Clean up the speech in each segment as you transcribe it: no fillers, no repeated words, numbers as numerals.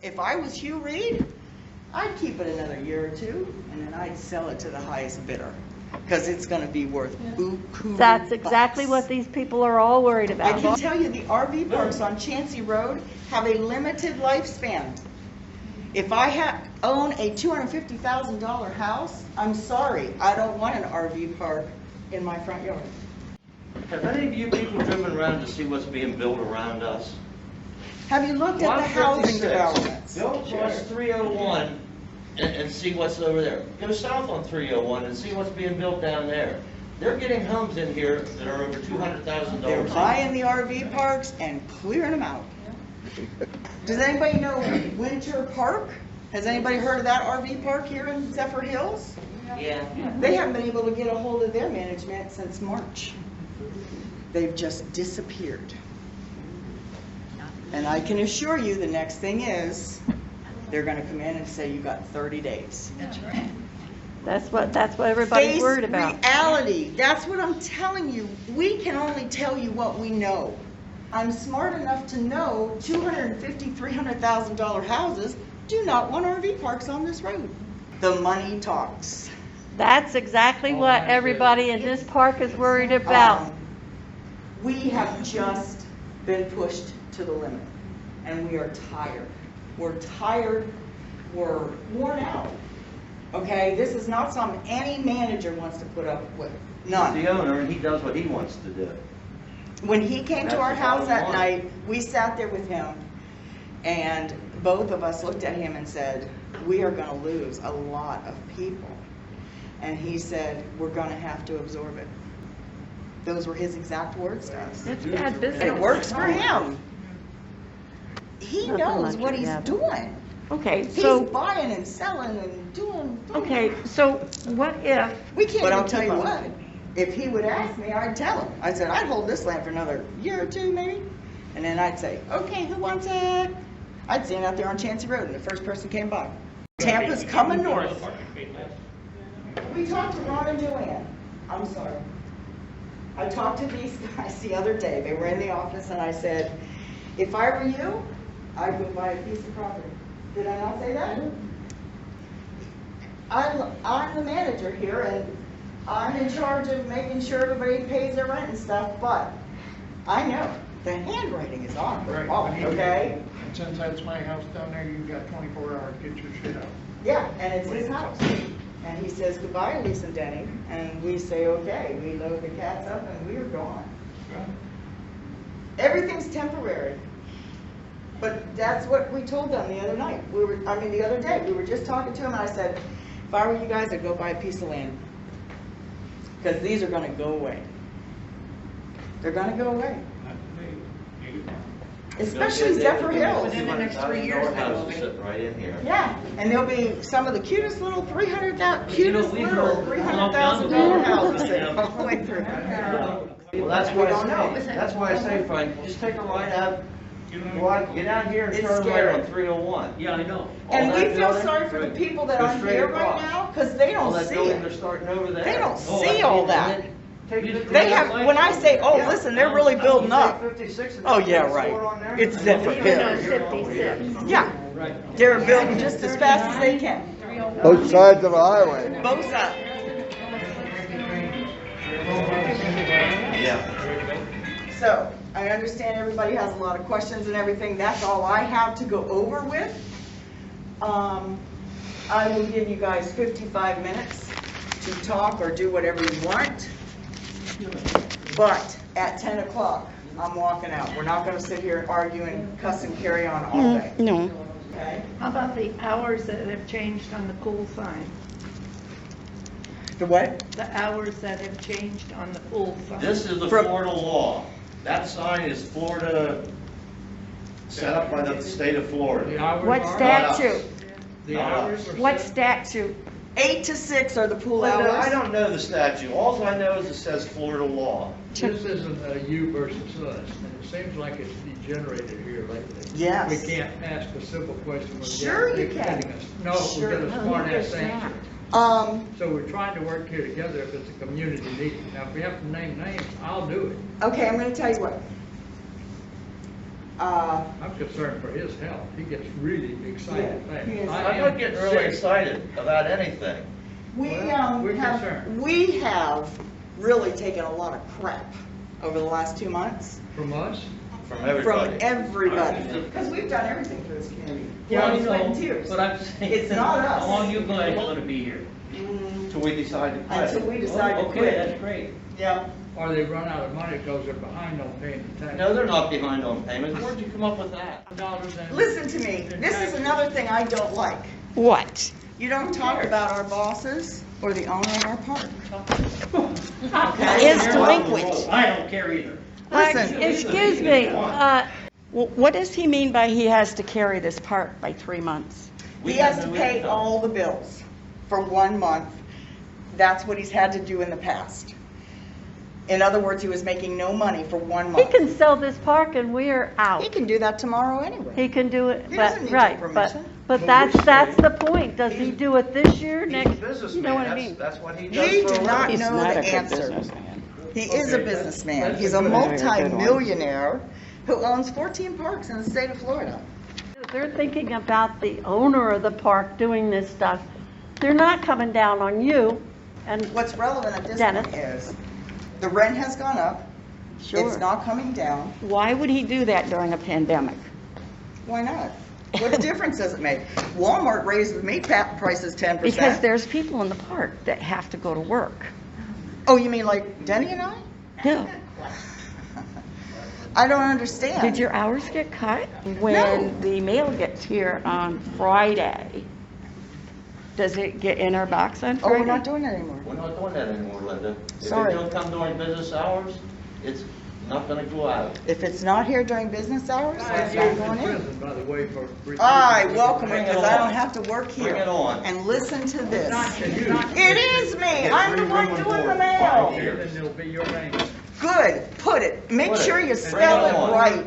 If I was Hugh Reed, I'd keep it another year or two, and then I'd sell it to the highest bidder, because it's gonna be worth buku. That's exactly what these people are all worried I about. can tell you the RV parks on Chancey Road have a limited lifespan. If I own a $250,000 house, I'm sorry, I don't want an RV park in my front yard. Have any of you people driven around to see what's being built around us? Have you looked at the housing 156. developments? Go across 301 and see what's over there. Go south on 301 and see what's being built down there. They're getting homes in here that are over $200,000. They're buying the RV parks and clearing them out. Does anybody know Winter Park? Has anybody heard of that RV park here in Zephyr Hills? Yeah. They haven't been able to get a hold of their management since March. They've just disappeared. And I can assure you, the next thing is, they're gonna come in and say, you got 30 days. That's right. That's what everybody's worried about. Face reality, that's what I'm telling you. We can only tell you what we know. I'm smart enough to know $250,000, $300,000 houses do not want RV parks on this road. The money talks. That's exactly what everybody in this park is worried about. We have just been pushed to the limit, and we are tired. We're tired, we're worn out. Okay, this is not something any manager wants to put up with, He's none. the owner and he does what he wants to do. When he came to That's our the house bottom that line. night, we sat there with him, and both of us looked at him and said, we are gonna lose a lot of people. And he said, we're gonna have to absorb it. Those were his exact words to us. It's bad And business. it works for him. He Nothing knows like what it, he's yeah. doing. Okay, He's so, buying and selling and doing. okay, so what if, We can't But even I'll tell keep you on. what. If he would ask me, I'd tell him. I said, I'd hold this land for another year or two maybe. And then I'd say, okay, who wants it? I'd stand out there on Chancey Road and the first person came by. Tampa's coming north. We talked to Ron and Joanne. I'm sorry. I talked to these guys the other day. They were in the office and I said, if I were you, I'd go buy a piece of property. Did I not say that? I'm the manager here and I'm in charge of making sure everybody pays their rent and stuff, but I know the handwriting is on the wall, okay? And since that's my house down there, you've got 24 hours to get your shit out. Yeah, and it's his house. And he says goodbye, Lisa and Denny, and we say, okay, we load the cats up and we are gone. Everything's temporary. But that's what we told them the other night. The other day, we were just talking to him and I said, if I were you guys, I'd go buy a piece of land. Because these are gonna go away. They're gonna go away. Especially Zephyr Hills. Within the next 3 years, they will be. Sitting right in here. Yeah, and there'll be some of the cutest little $300,000 houses that go all the way through. Well, that's We why don't know. that's why I say, Frank, just take a right out, go out, get out here and It's turn scary. right on 301. Yeah, I know. And All we that feel building, sorry for the people that go aren't straight here right across. now, because they All don't that see building they're it. starting over there. They don't Oh, see all that. Take They have, when I say, oh, listen, they're really building up. 56 and Oh, yeah, put a right. store on there. It's Zephyr Hills. 56. Yeah, they're building just as fast as they can. Both sides of the highway. Both sides. Yeah. So, I understand everybody has a lot of questions and everything. That's all I have to go over with. I will give you guys 55 minutes to talk or do whatever you want. But at 10 o'clock, I'm walking out. We're not going to sit here and argue and cuss and carry on all day. No. Okay? How about the hours that have changed on the pool sign? The what? The hours that have changed on the pool sign? This is the From- Florida law. That sign is Florida, set up by the state of Florida. What statute? The hours are What set. statute? 8 to 6 are the pool Well, I hours. don't know the statute. All I know is it says Florida law. This isn't a you versus us, and it seems like it's degenerated here lately. Yes. We can't ask a simple question without Sure you hitting can. us. No, Sure. we got a smart ass answer. Um, So we're trying to work here together if it's a community need. Now, if we have to name names, I'll do it. okay, I'm going to tell you what. I'm concerned for his health. He gets really excited Yeah, fast. he is. I'm not getting really sick. excited about anything. We, Well, we're concerned. we have really taken a lot of crap over the last 2 months From us? From from everybody. everybody. Because we've done everything for this community. Yeah, I Blood, sweat, and know, tears. but I'm saying. It's not us. How long you guys gonna be here? Till we decide to quit. Until we decide to Okay, quit. that's great. Yeah. Or they run out of money because they're behind on paying the tax. No, they're not behind on payments. Where'd you come up with that? Dollars and- Listen to me, this is another thing I don't like. What? You don't talk about our bosses or the owner of our park. His delinquent. I don't care either. Listen. Excuse me, What does he mean by he has to carry this park by 3 months? He has to pay all the bills for 1 month. That's what he's had to do in the past. In other words, he was making no money for 1 he month. can sell this park and we're He out. can do that tomorrow anyway. He can do it, He but, doesn't need your right, permission. but that's the point. Does he do it this year, He's a next, businessman. you know what I mean? That's what he does He for a did not living. know not the a good answer. businessman. He is a Okay, businessman. that's He's a a good one. multi-millionaire who owns 14 parks in the state of Florida. They're thinking about the owner of the park doing this stuff. They're not coming down on you, and What's relevant at this Dennis? point is, the rent has gone up. It's Sure. not coming down. Why would he do that during a pandemic? Why not? What difference does it make? Walmart raised the meat prices 10%. Because there's people in the park that have to go to work. Oh, you mean like Denny and I? No. I don't understand. Did your hours get cut? When the mail gets here on Friday, does it get in our box on Oh, Friday? we're not doing that anymore. We're not doing that anymore, Linda. If Sorry. it don't come during business hours, it's not gonna go out. If it's not here during business hours, it's not going in. Prison, by the way, for. I welcome it Bring it because I on. don't have to work here. Bring it on. And listen to this. It's not you. It is me. I'm the one doing the mail. And then there'll be your name. Good. Put it. Make Put it. sure you Bring spell it it on. right.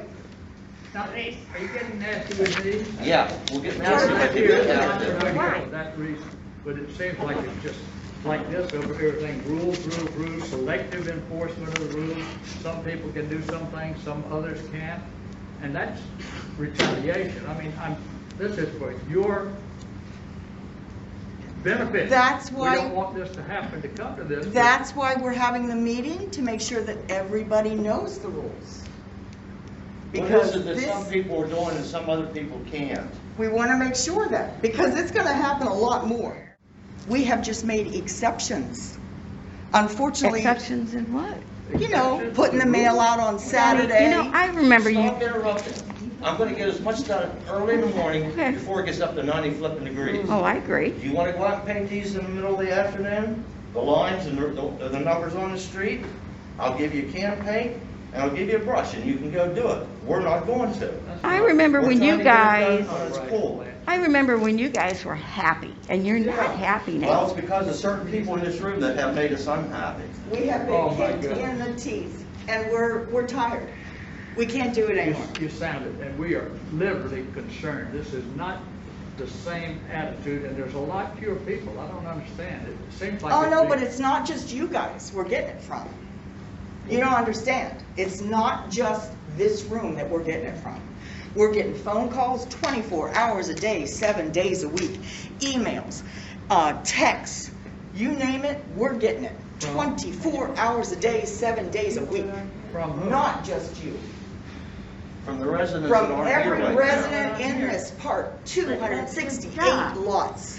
Now, are you getting nasty with me? Yeah, we'll get Sure, nasty but with you. you're Yeah, not yeah. doing Right. For that reason, but it seems like it's just like this over everything, rules, selective enforcement of the rules. Some people can do some things, some others can't, and that's retaliation. I mean, this is for your benefit. That's We why- don't want this to happen, to come to this. but- That's why we're having the meeting, to make sure that everybody knows the rules. What Because is it that this, some people are doing and some other people can't? we want to make sure that, because it's going to happen a lot more. We have just made exceptions. Unfortunately, Exceptions in what? you know, putting the mail out on Saturday. You know, I remember you, Stop interrupting. I'm gonna get as much done early in the morning Okay. before it gets up to 90 flipping degrees. oh, I agree. Do you wanna go out and paint these in the middle of the afternoon? The lines and the numbers on the street? I'll give you a can of paint and I'll give you a brush and you can go do it. We're not going to. I remember We're when trying you to get it guys, done when it's cool. I remember when you guys were happy, and you're not happy Well, now. it's because of certain people in this room that have made us unhappy. We have Oh, been my kicked God. in the teeth, and we're tired. We can't do it anymore. You sounded, and we are literally concerned. This is not the same attitude, and there's a lot fewer people. I don't understand. It seems like. Oh, no, the- but it's not just you guys we're getting it from. You don't understand. It's not just this room that we're getting it from. We're getting phone calls 24 hours a day, 7 days a week, emails, texts, you name it, we're getting it. 24 hours a day, 7 days a week. From whom? Not just you. From the residents that From aren't here every right now. resident in this park, 268 lots.